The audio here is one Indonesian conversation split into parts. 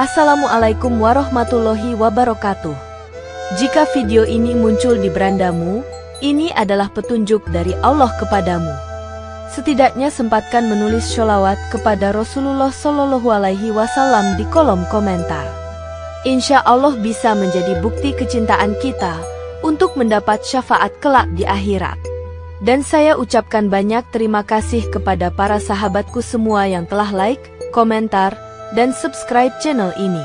Assalamualaikum warahmatullahi wabarakatuh. Jika video ini muncul di berandamu, ini adalah petunjuk dari Allah kepadamu. Setidaknya sempatkan menulis sholawat kepada Rasulullah Shallallahu Alaihi Wasallam di kolom komentar. Insya Allah bisa menjadi bukti kecintaan kita untuk mendapat syafaat kelak di akhirat. Dan saya ucapkan banyak terima kasih kepada para sahabatku semua yang telah like, komentar, dan subscribe channel ini.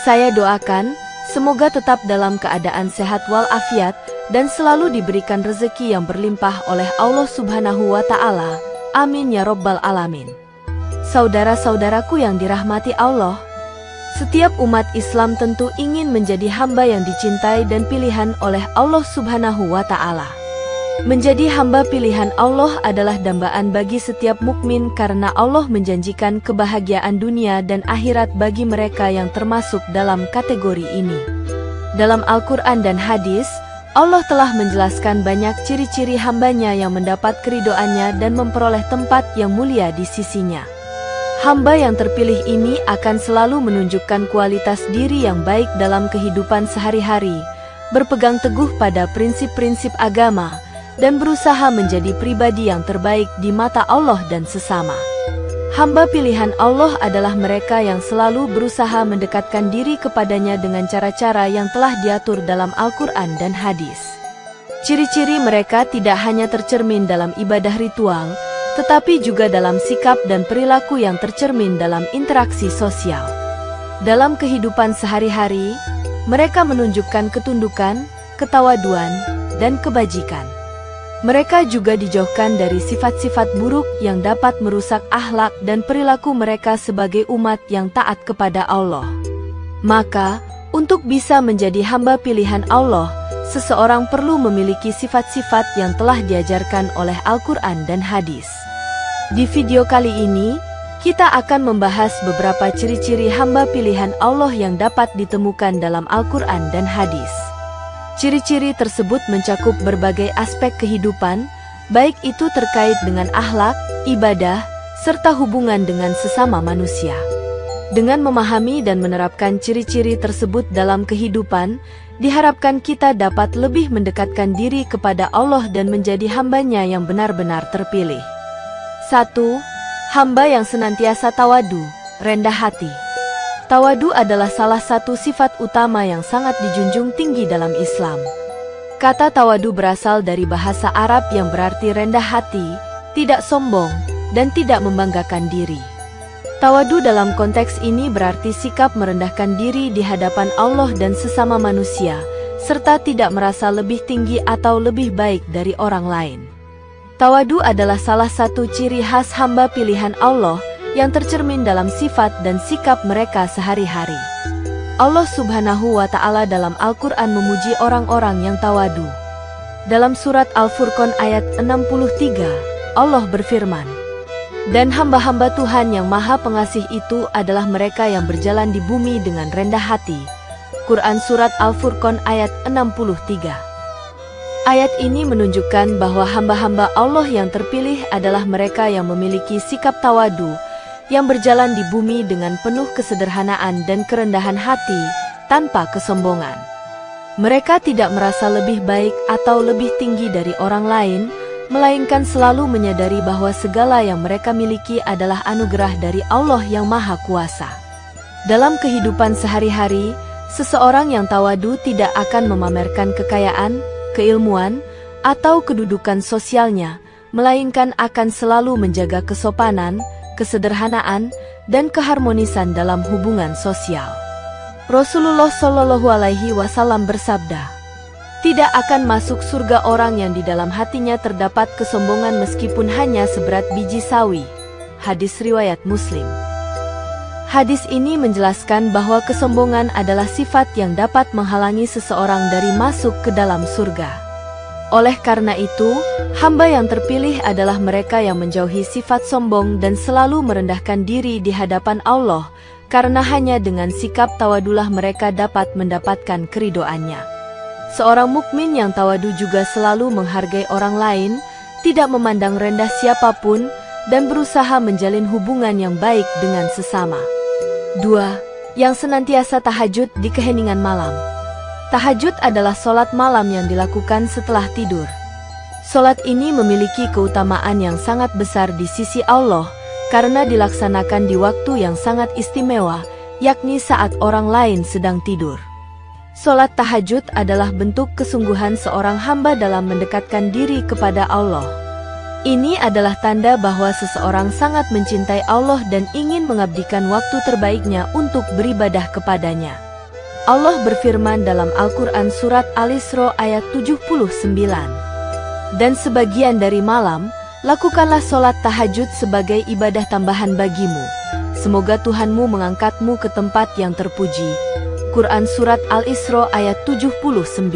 Saya doakan, semoga tetap dalam keadaan sehat walafiat, dan selalu diberikan rezeki yang berlimpah oleh Allah Subhanahu wa Ta'ala. Amin ya Rabbal Alamin. Saudara-saudaraku yang dirahmati Allah, setiap umat Islam tentu ingin menjadi hamba yang dicintai dan pilihan oleh Allah Subhanahu wa Ta'ala. Menjadi hamba pilihan Allah adalah dambaan bagi setiap mukmin karena Allah menjanjikan kebahagiaan dunia dan akhirat bagi mereka yang termasuk dalam kategori ini. Dalam Al-Quran dan hadis, Allah telah menjelaskan banyak ciri-ciri hambanya yang mendapat keridoannya dan memperoleh tempat yang mulia di sisinya. Hamba yang terpilih ini akan selalu menunjukkan kualitas diri yang baik dalam kehidupan sehari-hari, berpegang teguh pada prinsip-prinsip agama, dan berusaha menjadi pribadi yang terbaik di mata Allah dan sesama. Hamba pilihan Allah adalah mereka yang selalu berusaha mendekatkan diri kepadanya dengan cara-cara yang telah diatur dalam Al-Quran dan hadis. Ciri-ciri mereka tidak hanya tercermin dalam ibadah ritual, tetapi juga dalam sikap dan perilaku yang tercermin dalam interaksi sosial. Dalam kehidupan sehari-hari, mereka menunjukkan ketundukan, ketawaduan, dan kebajikan. Mereka juga dijauhkan dari sifat-sifat buruk yang dapat merusak akhlak dan perilaku mereka sebagai umat yang taat kepada Allah. Maka, untuk bisa menjadi hamba pilihan Allah, seseorang perlu memiliki sifat-sifat yang telah diajarkan oleh Al-Quran dan hadis. Di video kali ini, kita akan membahas beberapa ciri-ciri hamba pilihan Allah yang dapat ditemukan dalam Al-Quran dan hadis. Ciri-ciri tersebut mencakup berbagai aspek kehidupan, baik itu terkait dengan akhlak, ibadah, serta hubungan dengan sesama manusia. Dengan memahami dan menerapkan ciri-ciri tersebut dalam kehidupan, diharapkan kita dapat lebih mendekatkan diri kepada Allah dan menjadi hambanya yang benar-benar terpilih. 1. Hamba yang senantiasa tawadu, rendah hati. Tawadu adalah salah satu sifat utama yang sangat dijunjung tinggi dalam Islam. Kata tawadu berasal dari bahasa Arab yang berarti rendah hati, tidak sombong, dan tidak membanggakan diri. Tawadu dalam konteks ini berarti sikap merendahkan diri di hadapan Allah dan sesama manusia, serta tidak merasa lebih tinggi atau lebih baik dari orang lain. Tawadu adalah salah satu ciri khas hamba pilihan Allah yang tercermin dalam sifat dan sikap mereka sehari-hari. Allah Subhanahu wa Ta'ala dalam Al-Quran memuji orang-orang yang tawadu. Dalam surat Al-Furqan ayat 63, Allah berfirman, "Dan hamba-hamba Tuhan yang Maha Pengasih itu adalah mereka yang berjalan di bumi dengan rendah hati." Quran Surat Al-Furqan ayat 63. Ayat ini menunjukkan bahwa hamba-hamba Allah yang terpilih adalah mereka yang memiliki sikap tawadu, yang berjalan di bumi dengan penuh kesederhanaan dan kerendahan hati, tanpa kesombongan. Mereka tidak merasa lebih baik atau lebih tinggi dari orang lain, melainkan selalu menyadari bahwa segala yang mereka miliki adalah anugerah dari Allah yang Maha Kuasa. Dalam kehidupan sehari-hari, seseorang yang tawadu tidak akan memamerkan kekayaan, keilmuan, atau kedudukan sosialnya, melainkan akan selalu menjaga kesopanan, kesederhanaan, dan keharmonisan dalam hubungan sosial. Rasulullah Shallallahu Alaihi Wasallam bersabda, "Tidak akan masuk surga orang yang di dalam hatinya terdapat kesombongan meskipun hanya seberat biji sawi." Hadis riwayat Muslim. Hadis ini menjelaskan bahwa kesombongan adalah sifat yang dapat menghalangi seseorang dari masuk ke dalam surga. Oleh karena itu, hamba yang terpilih adalah mereka yang menjauhi sifat sombong dan selalu merendahkan diri di hadapan Allah, karena hanya dengan sikap tawadulah mereka dapat mendapatkan keridoannya. Seorang mukmin yang tawadu juga selalu menghargai orang lain, tidak memandang rendah siapapun, dan berusaha menjalin hubungan yang baik dengan sesama. 2. yang senantiasa tahajud di keheningan malam. Tahajud adalah sholat malam yang dilakukan setelah tidur. Sholat ini memiliki keutamaan yang sangat besar di sisi Allah karena dilaksanakan di waktu yang sangat istimewa, yakni saat orang lain sedang tidur. Sholat tahajud adalah bentuk kesungguhan seorang hamba dalam mendekatkan diri kepada Allah. Ini adalah tanda bahwa seseorang sangat mencintai Allah dan ingin mengabdikan waktu terbaiknya untuk beribadah kepadanya. Allah berfirman dalam Al-Quran Surat Al-Isra ayat 79. Dan sebagian dari malam, lakukanlah sholat tahajud sebagai ibadah tambahan bagimu. Semoga Tuhanmu mengangkatmu ke tempat yang terpuji. Quran Surat Al-Isra ayat 79.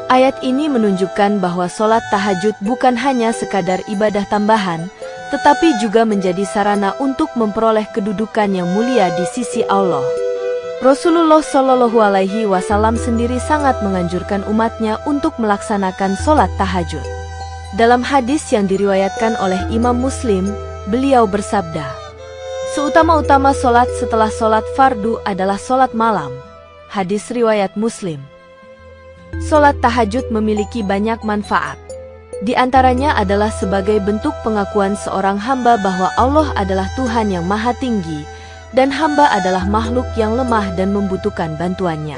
Ayat ini menunjukkan bahwa sholat tahajud bukan hanya sekadar ibadah tambahan, tetapi juga menjadi sarana untuk memperoleh kedudukan yang mulia di sisi Allah. Rasulullah Shallallahu Alaihi Wasallam sendiri sangat menganjurkan umatnya untuk melaksanakan sholat tahajud. Dalam hadis yang diriwayatkan oleh Imam Muslim, beliau bersabda, "Seutama-utama sholat setelah sholat fardu adalah sholat malam." Hadis riwayat Muslim. Sholat tahajud memiliki banyak manfaat. Di antaranya adalah sebagai bentuk pengakuan seorang hamba bahwa Allah adalah Tuhan yang Maha Tinggi, dan hamba adalah makhluk yang lemah dan membutuhkan bantuannya.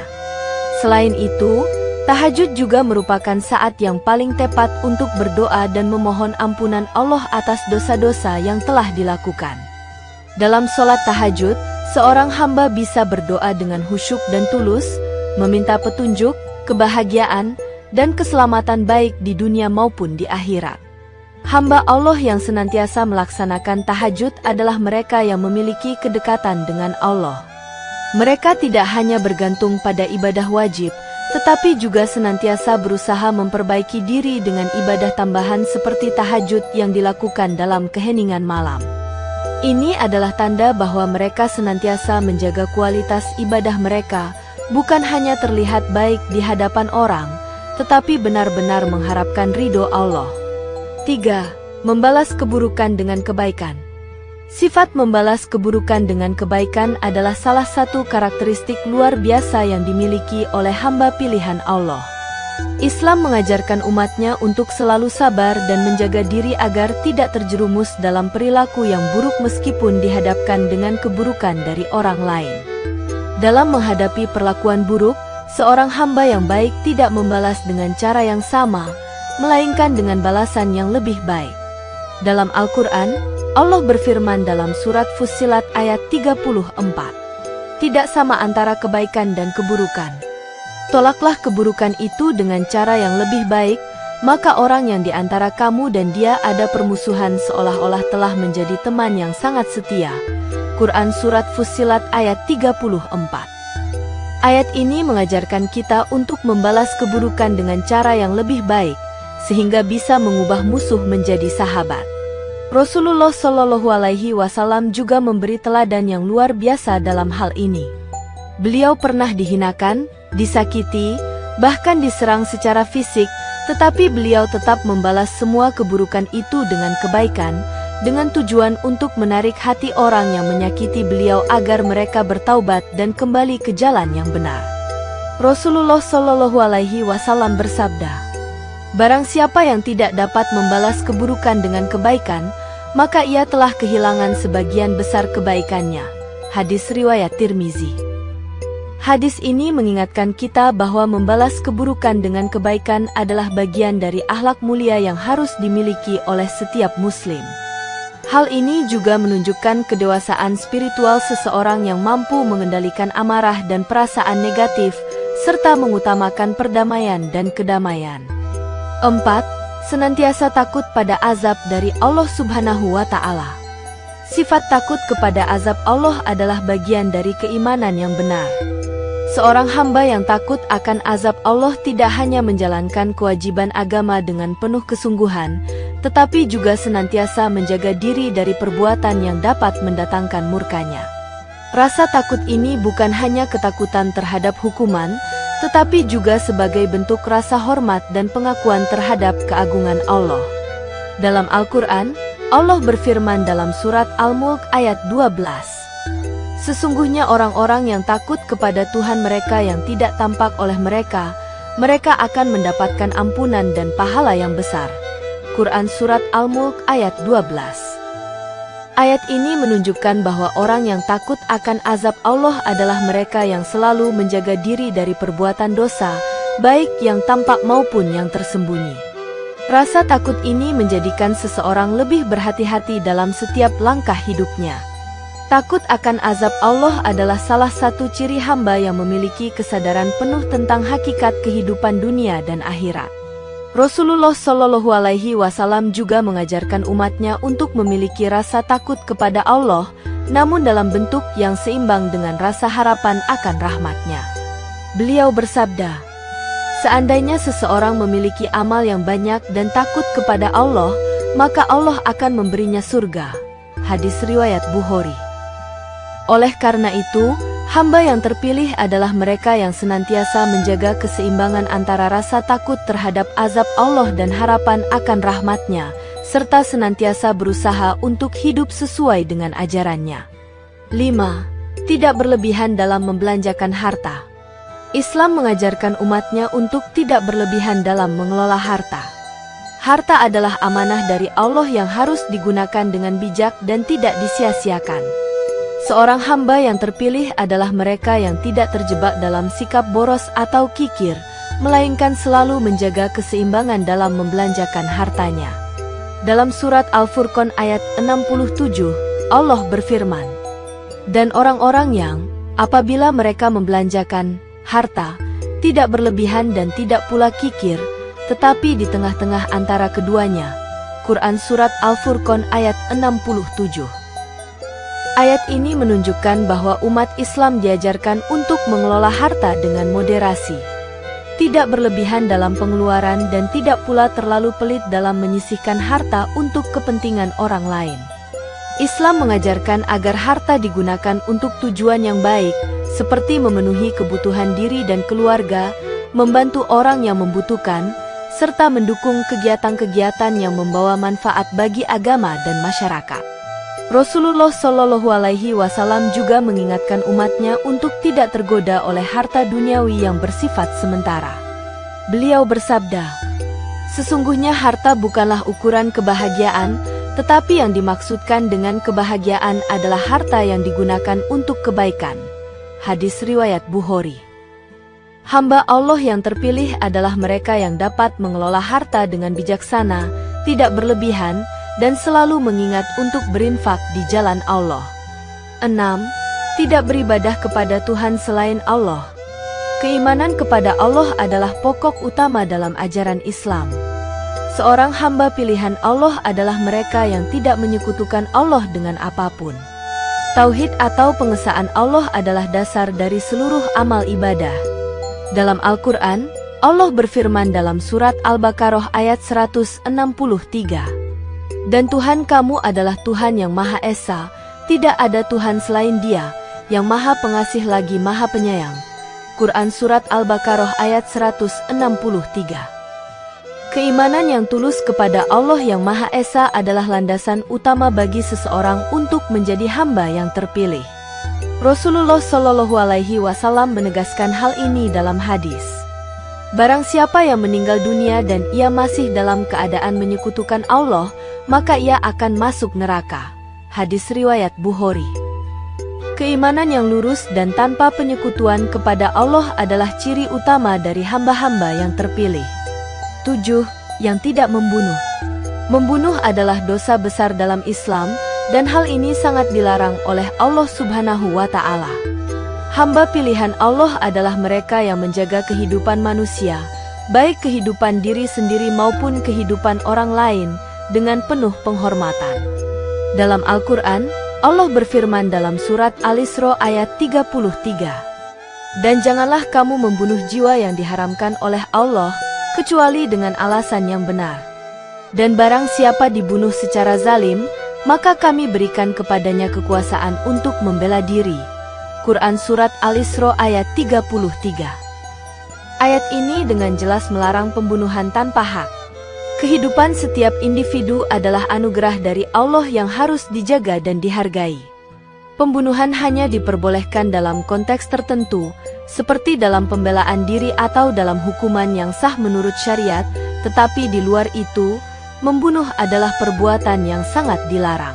Selain itu, tahajud juga merupakan saat yang paling tepat untuk berdoa dan memohon ampunan Allah atas dosa-dosa yang telah dilakukan. Dalam sholat tahajud, seorang hamba bisa berdoa dengan khusyuk dan tulus, meminta petunjuk, kebahagiaan, dan keselamatan baik di dunia maupun di akhirat. Hamba Allah yang senantiasa melaksanakan tahajud adalah mereka yang memiliki kedekatan dengan Allah. Mereka tidak hanya bergantung pada ibadah wajib, tetapi juga senantiasa berusaha memperbaiki diri dengan ibadah tambahan seperti tahajud yang dilakukan dalam keheningan malam. Ini adalah tanda bahwa mereka senantiasa menjaga kualitas ibadah mereka, bukan hanya terlihat baik di hadapan orang, tetapi benar-benar mengharapkan ridho Allah. 3. Membalas keburukan dengan kebaikan. Sifat membalas keburukan dengan kebaikan adalah salah satu karakteristik luar biasa yang dimiliki oleh hamba pilihan Allah. Islam mengajarkan umatnya untuk selalu sabar dan menjaga diri agar tidak terjerumus dalam perilaku yang buruk meskipun dihadapkan dengan keburukan dari orang lain. Dalam menghadapi perlakuan buruk, seorang hamba yang baik tidak membalas dengan cara yang sama, melainkan dengan balasan yang lebih baik. Dalam Al-Quran, Allah berfirman dalam surat Fussilat ayat 34. Tidak sama antara kebaikan dan keburukan. Tolaklah keburukan itu dengan cara yang lebih baik, maka orang yang di antara kamu dan dia ada permusuhan seolah-olah telah menjadi teman yang sangat setia. Quran Surat Fussilat ayat 34. Ayat ini mengajarkan kita untuk membalas keburukan dengan cara yang lebih baik, sehingga bisa mengubah musuh menjadi sahabat. Rasulullah Shallallahu Alaihi Wasallam juga memberi teladan yang luar biasa dalam hal ini. Beliau pernah dihinakan, disakiti, bahkan diserang secara fisik, tetapi beliau tetap membalas semua keburukan itu dengan kebaikan, dengan tujuan untuk menarik hati orang yang menyakiti beliau agar mereka bertaubat dan kembali ke jalan yang benar. Rasulullah Shallallahu Alaihi Wasallam bersabda, "Barang siapa yang tidak dapat membalas keburukan dengan kebaikan, maka ia telah kehilangan sebagian besar kebaikannya." Hadis riwayat Tirmizi. Hadis ini mengingatkan kita bahwa membalas keburukan dengan kebaikan adalah bagian dari akhlak mulia yang harus dimiliki oleh setiap muslim. Hal ini juga menunjukkan kedewasaan spiritual seseorang yang mampu mengendalikan amarah dan perasaan negatif, serta mengutamakan perdamaian dan kedamaian. 4. Senantiasa takut pada azab dari Allah Subhanahu wa Ta'ala. Sifat takut kepada azab Allah adalah bagian dari keimanan yang benar. Seorang hamba yang takut akan azab Allah tidak hanya menjalankan kewajiban agama dengan penuh kesungguhan, tetapi juga senantiasa menjaga diri dari perbuatan yang dapat mendatangkan murkanya. Rasa takut ini bukan hanya ketakutan terhadap hukuman, tetapi juga sebagai bentuk rasa hormat dan pengakuan terhadap keagungan Allah. Dalam Al-Quran, Allah berfirman dalam surat Al-Mulk ayat 12. Sesungguhnya orang-orang yang takut kepada Tuhan mereka yang tidak tampak oleh mereka, mereka akan mendapatkan ampunan dan pahala yang besar. Quran Surat Al-Mulk ayat 12. Ayat ini menunjukkan bahwa orang yang takut akan azab Allah adalah mereka yang selalu menjaga diri dari perbuatan dosa, baik yang tampak maupun yang tersembunyi. Rasa takut ini menjadikan seseorang lebih berhati-hati dalam setiap langkah hidupnya. Takut akan azab Allah adalah salah satu ciri hamba yang memiliki kesadaran penuh tentang hakikat kehidupan dunia dan akhirat. Rasulullah Shallallahu Alaihi Wasallam juga mengajarkan umatnya untuk memiliki rasa takut kepada Allah, namun dalam bentuk yang seimbang dengan rasa harapan akan rahmat-Nya. Beliau bersabda, "Seandainya seseorang memiliki amal yang banyak dan takut kepada Allah, maka Allah akan memberinya surga." Hadis riwayat Bukhari. Oleh karena itu, hamba yang terpilih adalah mereka yang senantiasa menjaga keseimbangan antara rasa takut terhadap azab Allah dan harapan akan rahmat-Nya, serta senantiasa berusaha untuk hidup sesuai dengan ajaran-Nya. 5. Tidak berlebihan dalam membelanjakan harta. Islam mengajarkan umatnya untuk tidak berlebihan dalam mengelola harta. Harta adalah amanah dari Allah yang harus digunakan dengan bijak dan tidak disia-siakan. Seorang hamba yang terpilih adalah mereka yang tidak terjebak dalam sikap boros atau kikir, melainkan selalu menjaga keseimbangan dalam membelanjakan hartanya. Dalam surat Al-Furqan ayat 67, Allah berfirman, "Dan orang-orang yang, apabila mereka membelanjakan harta, tidak berlebihan dan tidak pula kikir, tetapi di tengah-tengah antara keduanya." Quran Surat Al-Furqan ayat 67. Ayat ini menunjukkan bahwa umat Islam diajarkan untuk mengelola harta dengan moderasi. Tidak berlebihan dalam pengeluaran dan tidak pula terlalu pelit dalam menyisihkan harta untuk kepentingan orang lain. Islam mengajarkan agar harta digunakan untuk tujuan yang baik, seperti memenuhi kebutuhan diri dan keluarga, membantu orang yang membutuhkan, serta mendukung kegiatan-kegiatan yang membawa manfaat bagi agama dan masyarakat. Rasulullah Shallallahu Alaihi Wasallam juga mengingatkan umatnya untuk tidak tergoda oleh harta duniawi yang bersifat sementara. Beliau bersabda, "Sesungguhnya harta bukanlah ukuran kebahagiaan, tetapi yang dimaksudkan dengan kebahagiaan adalah harta yang digunakan untuk kebaikan." Hadis riwayat Bukhari. Hamba Allah yang terpilih adalah mereka yang dapat mengelola harta dengan bijaksana, tidak berlebihan, dan selalu mengingat untuk berinfak di jalan Allah. 6. Tidak beribadah kepada Tuhan selain Allah. Keimanan kepada Allah adalah pokok utama dalam ajaran Islam. Seorang hamba pilihan Allah adalah mereka yang tidak menyekutukan Allah dengan apapun. Tauhid atau pengesaan Allah adalah dasar dari seluruh amal ibadah. Dalam Al-Quran, Allah berfirman dalam surat Al-Baqarah ayat 163. "Dan Tuhan kamu adalah Tuhan yang Maha Esa, tidak ada Tuhan selain Dia, yang Maha Pengasih lagi Maha Penyayang." Quran Surat Al-Baqarah ayat 163. Keimanan yang tulus kepada Allah yang Maha Esa adalah landasan utama bagi seseorang untuk menjadi hamba yang terpilih. Rasulullah Shallallahu Alaihi Wasallam menegaskan hal ini dalam hadis, "Barang siapa yang meninggal dunia dan ia masih dalam keadaan menyekutukan Allah, maka ia akan masuk neraka." Hadis riwayat Bukhari. Keimanan yang lurus dan tanpa penyekutuan kepada Allah adalah ciri utama dari hamba-hamba yang terpilih. 7. Yang tidak membunuh. Membunuh adalah dosa besar dalam Islam, dan hal ini sangat dilarang oleh Allah Subhanahu wa Ta'ala. Hamba pilihan Allah adalah mereka yang menjaga kehidupan manusia, baik kehidupan diri sendiri maupun kehidupan orang lain, dengan penuh penghormatan. Dalam Al-Quran, Allah berfirman dalam surat Al-Isra ayat 33, "Dan janganlah kamu membunuh jiwa yang diharamkan oleh Allah, kecuali dengan alasan yang benar. Dan barang siapa dibunuh secara zalim, maka kami berikan kepadanya kekuasaan untuk membela diri." Quran Surat Al-Isra ayat 33. Ayat ini dengan jelas melarang pembunuhan tanpa hak. Kehidupan setiap individu adalah anugerah dari Allah yang harus dijaga dan dihargai. Pembunuhan hanya diperbolehkan dalam konteks tertentu, seperti dalam pembelaan diri atau dalam hukuman yang sah menurut syariat, tetapi di luar itu, membunuh adalah perbuatan yang sangat dilarang.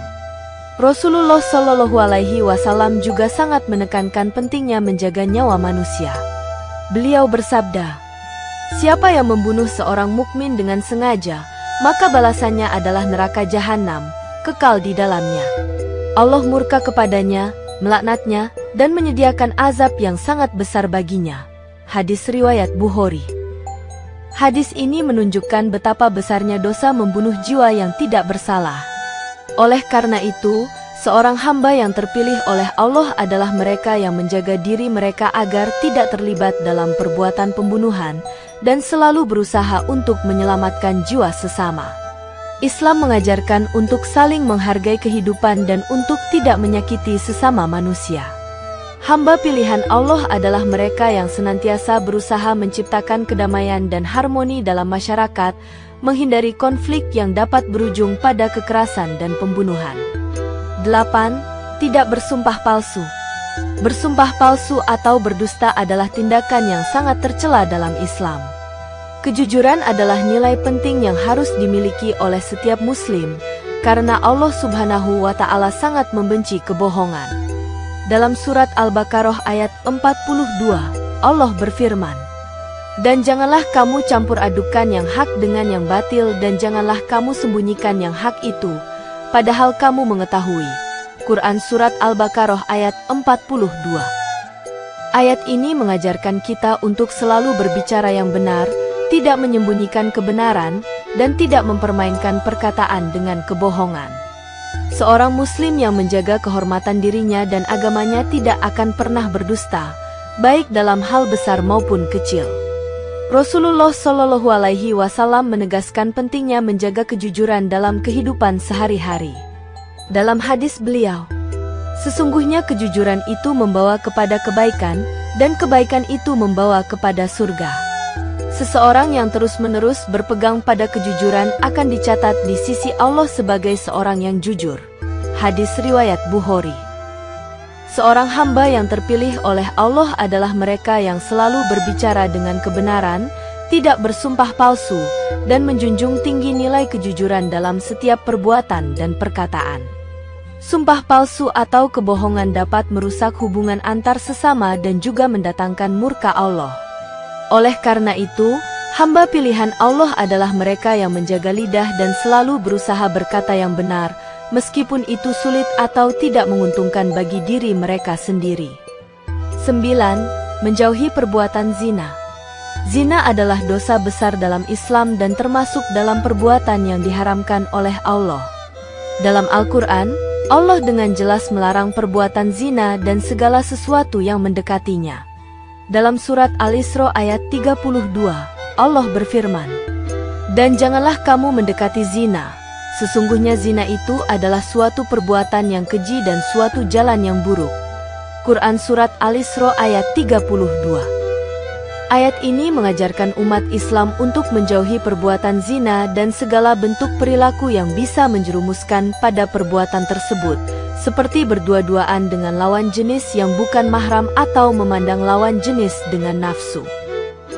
Rasulullah Shallallahu Alaihi Wasallam juga sangat menekankan pentingnya menjaga nyawa manusia. Beliau bersabda, "Siapa yang membunuh seorang mukmin dengan sengaja, maka balasannya adalah neraka jahanam, kekal di dalamnya. Allah murka kepadanya, melaknatnya, dan menyediakan azab yang sangat besar baginya." Hadis riwayat Bukhari. Hadis ini menunjukkan betapa besarnya dosa membunuh jiwa yang tidak bersalah. Oleh karena itu, seorang hamba yang terpilih oleh Allah adalah mereka yang menjaga diri mereka agar tidak terlibat dalam perbuatan pembunuhan dan selalu berusaha untuk menyelamatkan jiwa sesama. Islam mengajarkan untuk saling menghargai kehidupan dan untuk tidak menyakiti sesama manusia. Hamba pilihan Allah adalah mereka yang senantiasa berusaha menciptakan kedamaian dan harmoni dalam masyarakat, menghindari konflik yang dapat berujung pada kekerasan dan pembunuhan. 8. Tidak bersumpah palsu. Bersumpah palsu atau berdusta adalah tindakan yang sangat tercela dalam Islam. Kejujuran adalah nilai penting yang harus dimiliki oleh setiap muslim, karena Allah Subhanahu wa Ta'ala sangat membenci kebohongan. Dalam surat Al-Baqarah ayat 42, Allah berfirman, "Dan janganlah kamu campur adukan yang hak dengan yang batil dan janganlah kamu sembunyikan yang hak itu, padahal kamu mengetahui." Quran Surat Al-Baqarah ayat 42. Ayat ini mengajarkan kita untuk selalu berbicara yang benar, tidak menyembunyikan kebenaran, dan tidak mempermainkan perkataan dengan kebohongan. Seorang muslim yang menjaga kehormatan dirinya dan agamanya tidak akan pernah berdusta, baik dalam hal besar maupun kecil. Rasulullah Shallallahu Alaihi Wasallam menegaskan pentingnya menjaga kejujuran dalam kehidupan sehari-hari. Dalam hadis beliau, "Sesungguhnya kejujuran itu membawa kepada kebaikan, dan kebaikan itu membawa kepada surga." Seseorang yang terus-menerus berpegang pada kejujuran akan dicatat di sisi Allah sebagai seorang yang jujur. Hadis riwayat Bukhari. Seorang hamba yang terpilih oleh Allah adalah mereka yang selalu berbicara dengan kebenaran, tidak bersumpah palsu, dan menjunjung tinggi nilai kejujuran dalam setiap perbuatan dan perkataan. Sumpah palsu atau kebohongan dapat merusak hubungan antar sesama dan juga mendatangkan murka Allah. Oleh karena itu, hamba pilihan Allah adalah mereka yang menjaga lidah dan selalu berusaha berkata yang benar, meskipun itu sulit atau tidak menguntungkan bagi diri mereka sendiri. 9. Menjauhi perbuatan zina. Zina adalah dosa besar dalam Islam dan termasuk dalam perbuatan yang diharamkan oleh Allah. Dalam Al-Quran, Allah dengan jelas melarang perbuatan zina dan segala sesuatu yang mendekatinya. Dalam surat Al-Isra ayat 32, Allah berfirman, "Dan janganlah kamu mendekati zina. Sesungguhnya zina itu adalah suatu perbuatan yang keji dan suatu jalan yang buruk." Quran Surat Al-Isra ayat 32. Ayat ini mengajarkan umat Islam untuk menjauhi perbuatan zina dan segala bentuk perilaku yang bisa menjerumuskan pada perbuatan tersebut, seperti berdua-duaan dengan lawan jenis yang bukan mahram atau memandang lawan jenis dengan nafsu.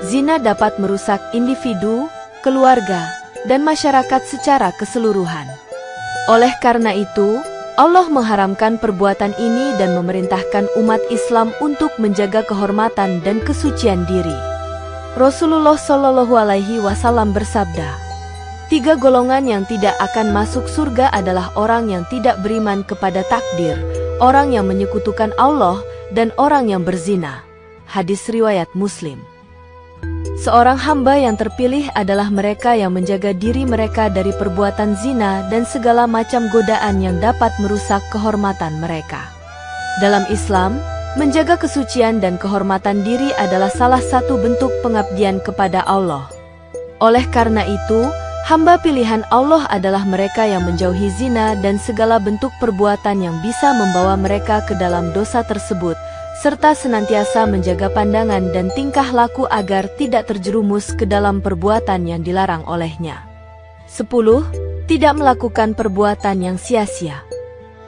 Zina dapat merusak individu, keluarga, dan masyarakat secara keseluruhan. Oleh karena itu, Allah mengharamkan perbuatan ini dan memerintahkan umat Islam untuk menjaga kehormatan dan kesucian diri. Rasulullah Shallallahu Alaihi Wasallam bersabda, 3 golongan yang tidak akan masuk surga adalah orang yang tidak beriman kepada takdir, orang yang menyekutukan Allah, dan orang yang berzina. Hadis riwayat Muslim. Seorang hamba yang terpilih adalah mereka yang menjaga diri mereka dari perbuatan zina dan segala macam godaan yang dapat merusak kehormatan mereka. Dalam Islam, menjaga kesucian dan kehormatan diri adalah salah satu bentuk pengabdian kepada Allah. Oleh karena itu, hamba pilihan Allah adalah mereka yang menjauhi zina dan segala bentuk perbuatan yang bisa membawa mereka ke dalam dosa tersebut, serta senantiasa menjaga pandangan dan tingkah laku agar tidak terjerumus ke dalam perbuatan yang dilarang olehnya. 10. Tidak melakukan perbuatan yang sia-sia.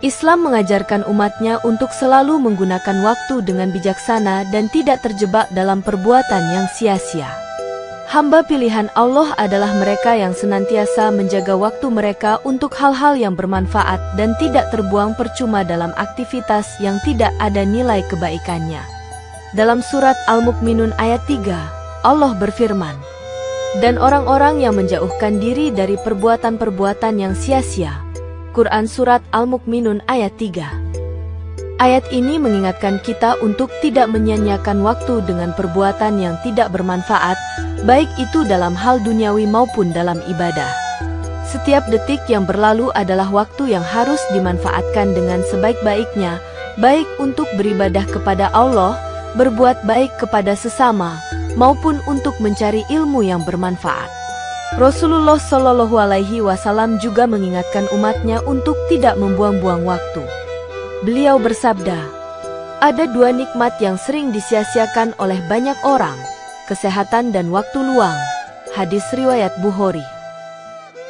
Islam mengajarkan umatnya untuk selalu menggunakan waktu dengan bijaksana dan tidak terjebak dalam perbuatan yang sia-sia. Hamba pilihan Allah adalah mereka yang senantiasa menjaga waktu mereka untuk hal-hal yang bermanfaat dan tidak terbuang percuma dalam aktivitas yang tidak ada nilai kebaikannya. Dalam surat Al-Mukminun ayat 3, Allah berfirman, "Dan orang-orang yang menjauhkan diri dari perbuatan-perbuatan yang sia-sia." Quran Surat Al-Mukminun ayat 3. Ayat ini mengingatkan kita untuk tidak menyia-nyiakan waktu dengan perbuatan yang tidak bermanfaat, baik itu dalam hal duniawi maupun dalam ibadah. Setiap detik yang berlalu adalah waktu yang harus dimanfaatkan dengan sebaik-baiknya, baik untuk beribadah kepada Allah, berbuat baik kepada sesama, maupun untuk mencari ilmu yang bermanfaat. Rasulullah Shallallahu Alaihi Wasallam juga mengingatkan umatnya untuk tidak membuang-buang waktu. Beliau bersabda, "Ada dua nikmat yang sering disia-siakan oleh banyak orang, kesehatan dan waktu luang." Hadis riwayat Bukhari.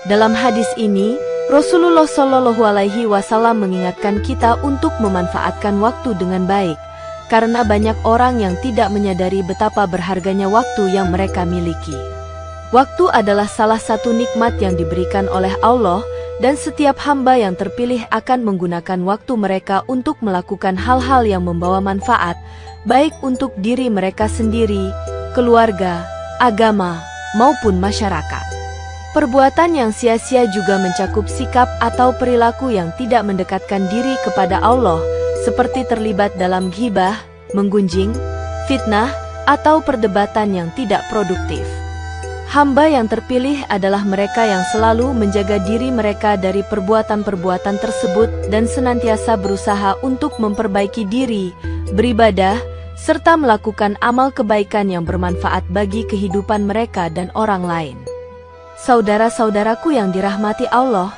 Dalam hadis ini, Rasulullah Shallallahu Alaihi Wasallam mengingatkan kita untuk memanfaatkan waktu dengan baik, karena banyak orang yang tidak menyadari betapa berharganya waktu yang mereka miliki. Waktu adalah salah satu nikmat yang diberikan oleh Allah, dan setiap hamba yang terpilih akan menggunakan waktu mereka untuk melakukan hal-hal yang membawa manfaat, baik untuk diri mereka sendiri, keluarga, agama, maupun masyarakat. Perbuatan yang sia-sia juga mencakup sikap atau perilaku yang tidak mendekatkan diri kepada Allah, seperti terlibat dalam ghibah, menggunjing, fitnah, atau perdebatan yang tidak produktif. Hamba yang terpilih adalah mereka yang selalu menjaga diri mereka dari perbuatan-perbuatan tersebut dan senantiasa berusaha untuk memperbaiki diri, beribadah, serta melakukan amal kebaikan yang bermanfaat bagi kehidupan mereka dan orang lain. Saudara-saudaraku yang dirahmati Allah,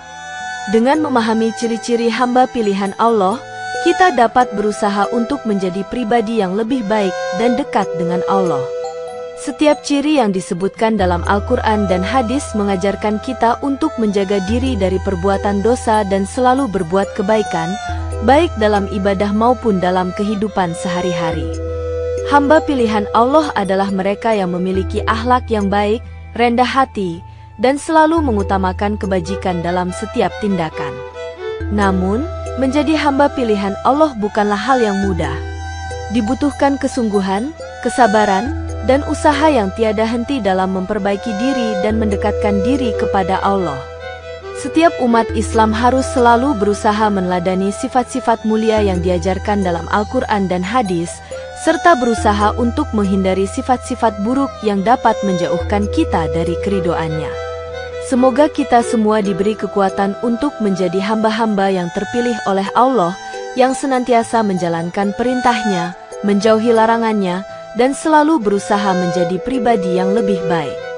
dengan memahami ciri-ciri hamba pilihan Allah, kita dapat berusaha untuk menjadi pribadi yang lebih baik dan dekat dengan Allah. Setiap ciri yang disebutkan dalam Al-Quran dan hadis mengajarkan kita untuk menjaga diri dari perbuatan dosa dan selalu berbuat kebaikan, baik dalam ibadah maupun dalam kehidupan sehari-hari. Hamba pilihan Allah adalah mereka yang memiliki akhlak yang baik, rendah hati, dan selalu mengutamakan kebajikan dalam setiap tindakan. Namun, menjadi hamba pilihan Allah bukanlah hal yang mudah. Dibutuhkan kesungguhan, kesabaran, dan usaha yang tiada henti dalam memperbaiki diri dan mendekatkan diri kepada Allah. Setiap umat Islam harus selalu berusaha meneladani sifat-sifat mulia yang diajarkan dalam Al-Quran dan hadis, serta berusaha untuk menghindari sifat-sifat buruk yang dapat menjauhkan kita dari keridhoannya. Semoga kita semua diberi kekuatan untuk menjadi hamba-hamba yang terpilih oleh Allah, yang senantiasa menjalankan perintahnya, menjauhi larangannya, dan selalu berusaha menjadi pribadi yang lebih baik.